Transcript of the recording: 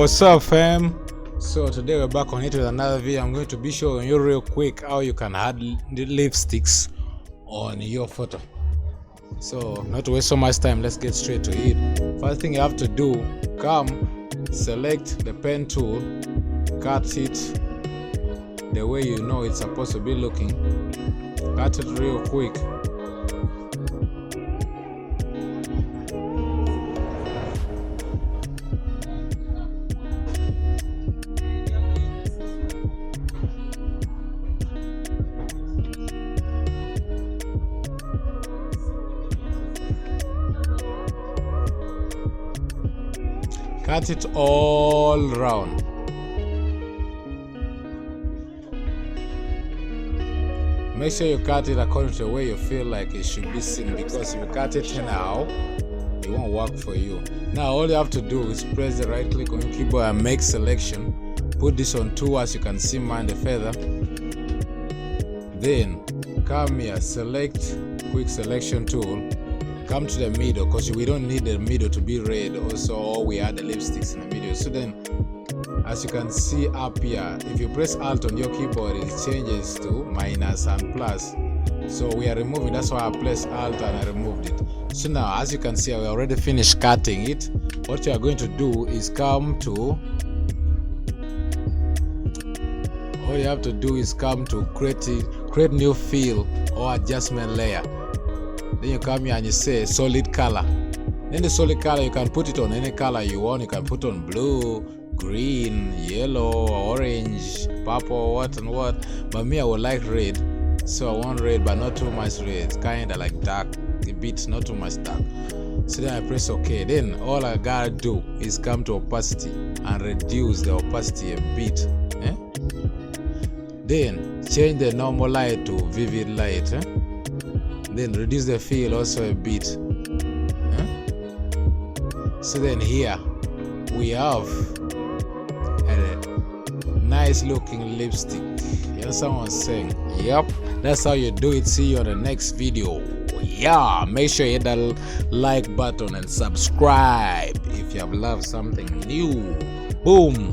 What's up, fam? So today we're back on it with another video. I'm going to be showing you real quick how you can add the lipsticks on your photo. So not to waste so much time, let's get straight to it. First thing you have to do, select the pen tool, cut it the way you know it's supposed to be looking. Cut it real quick. Cut it all round. Make sure you cut it according to the way you feel like it should be seen, because if you cut it now, it won't work for you. Now all you have to do is press the right click on your keyboard and make selection. Put this on 2 as you can see mine, the feather. Then come here, select quick selection tool. Come to the middle, because we don't need the middle to be red also, we add the lipsticks in the middle. So then as you can see up here, if you press Alt on your keyboard, it changes to minus and plus. So we are removing, that's why I pressed Alt and I removed it. So now as you can see, we already finished cutting it. What you are going to do is come to create new fill or adjustment layer. Then you come here and you say solid color. Then the solid color, you can put it on any color you want. You can put on blue, green, yellow, orange, purple, what and what. But me, I would like red. So I want red, but not too much red. Kind of like dark, a bit, not too much dark. So then I press OK. Then all I gotta do is come to opacity and reduce the opacity a bit. Then change the normal light to vivid light. Then reduce the fill also a bit. So then here we have a nice looking lipstick. You know, someone saying, yep, that's how you do it. See you on the next video. Yeah, make sure you hit that like button and subscribe if you have loved something new. Boom.